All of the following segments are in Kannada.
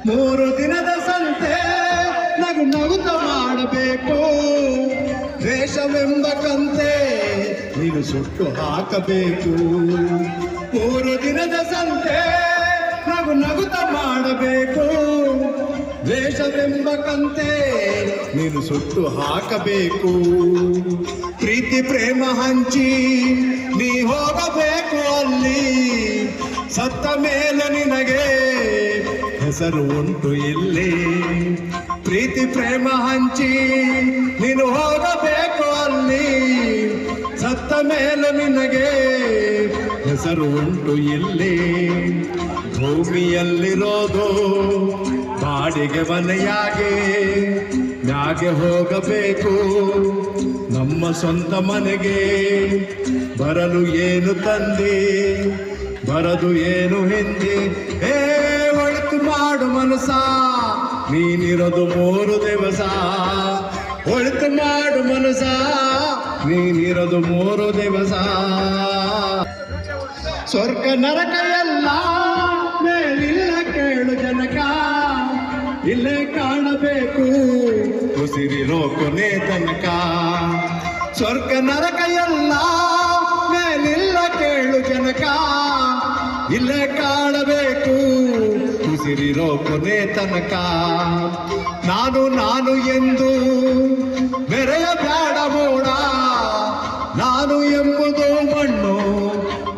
ಮೂರು ದಿನದ ಸಂತೆ ನಗು ನಗುತ್ತ ಮಾಡಬೇಕು, ದ್ವೇಷವೆಂಬ ಕಂತೆ ನೀನು ಸುಟ್ಟು ಹಾಕಬೇಕು. ಮೂರು ದಿನದ ಸಂತೆ ನಗು ನಗುತ್ತ ಮಾಡಬೇಕು, ದ್ವೇಷವೆಂಬ ಕಂತೆ ನೀನು ಸುಟ್ಟು ಹಾಕಬೇಕು. ಪ್ರೀತಿ ಪ್ರೇಮ ಹಂಚಿ ನೀ ಹೋಗಬೇಕು ಅಲ್ಲಿ, ಸತ್ತ ಮೇಲೆ ನಿನಗೆ ಹೆಸರು ಉಂಟು ಇಲ್ಲಿ. ಪ್ರೀತಿ ಪ್ರೇಮ ಹಂಚಿ ನೀನು ಹೋಗಬೇಕು ಅಲ್ಲಿ, ಸತ್ತ ಮೇಲೆ ನಿನಗೆ ಹೆಸರು ಉಂಟು ಇಲ್ಲಿ. ಭೂಮಿಯಲ್ಲಿರೋದು ಬಾಡಿಗೆ ಮನೆಯಾಗೆ, ಮ್ಯಾಗೆ ಹೋಗಬೇಕು ನಮ್ಮ ಸ್ವಂತ ಮನೆಗೆ. ಬರಲು ಏನು ತಂದೆ, ಬರದು ಏನು ಹಿಂದೆ. ಒಳಿತು ಮಾಡು ಮನಸ, ನೀನಿರೋದು 3 ದಿವಸ. ಒಳಿತು ಮಾಡು ಮನಸ, ನೀನಿರೋದು 3 ದಿವಸ. ಸ್ವರ್ಗ ನರಕ ಎಲ್ಲ ಮೇಲಿಲ್ಲ ಕೇಳು ಜನಕ, ಇಲ್ಲೇ ಕಾಣಬೇಕು ಉಸಿರಿರೋ ಕೊನೆ ತನಕ. ಸ್ವರ್ಗ ನರಕ ಎಲ್ಲ ಮೇಲಿಲ್ಲ ಕೇಳು ಜನಕ, ಇಲ್ಲೇ ಕಾಣಬೇಕು ಉಸಿರಿರೋ ಕೊನೆ ತನಕ. ನಾನು ನಾನು ಎಂದು ಬೆರೆಯ ಬ್ಯಾಡ ಮೋಡ, ನಾನು ಎಂಬುದು ಮಣ್ಣು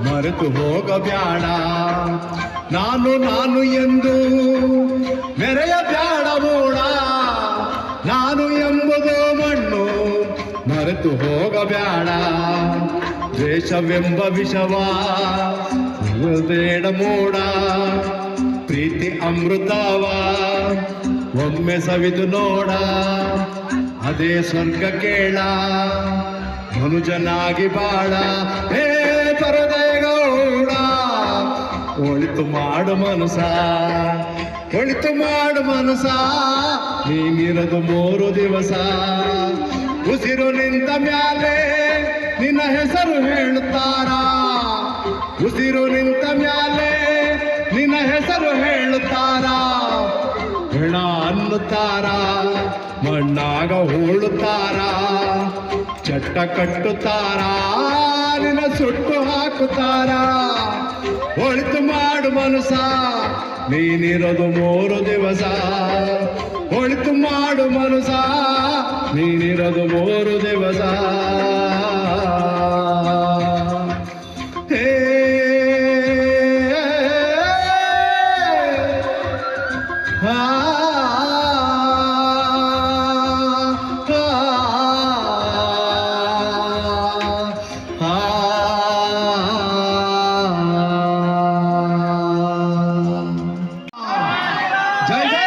ಮರೆತು ಹೋಗಬ್ಯಾಡ. ನಾನು ನಾನು ಎಂದು ಮೆರೆಯ ಬ್ಯಾಡ ಮೋಡ, ನಾನು ಎಂಬುದು ಮಣ್ಣು ಮರೆತು ಹೋಗಬ್ಯಾಡ. ದ್ವೇಷವೆಂಬ ವಿಷವ ಬೇಡ ಮೋಡ, ಪ್ರೀತಿ ಅಮೃತವ ಒಮ್ಮೆ ಸವಿದು ನೋಡ. ಅದೇ ಸ್ವರ್ಗ ಕೇಳ, ಮನುಜನಾಗಿ ಬಾಳ. ಹೇ ಪರದೇಗೌಡ, ಒಳಿತು ಮಾಡು ಮನಸ, ಒಳಿತು ಮಾಡು ಮನಸ, ನೀನಿರದು 3 ದಿವಸ. ಉಸಿರು ನಿಂತ ಮ್ಯಾಲೆ ನಿನ್ನ ಹೆಸರು ಹೇಳುತ್ತಾರ, ಉಸಿರು ನಿಂತ ಮ್ಯಾಲೆ ನಿನ್ನ ಹೆಸರು ಹೇಳುತ್ತಾರ. ಹೆಣ ಅನ್ನುತ್ತಾರ, ಮಣ್ಣಾಗ ಹೂಳುತ್ತಾರ, ಚಟ್ಟ ಕಟ್ಟುತ್ತಾರ, ನಿನ್ನ ಸುಟ್ಟು ಹಾಕುತ್ತಾರ. ಒಳಿತು ಮಾಡು ಮನಸ, ನೀನಿರೋದು 3 ದಿವಸ. ಒಳಿತು ಮಾಡು ಮನಸ, ನೀನಿರೋದು 3 ದಿವಸ. ಹೇ ಜೈ ಜೈ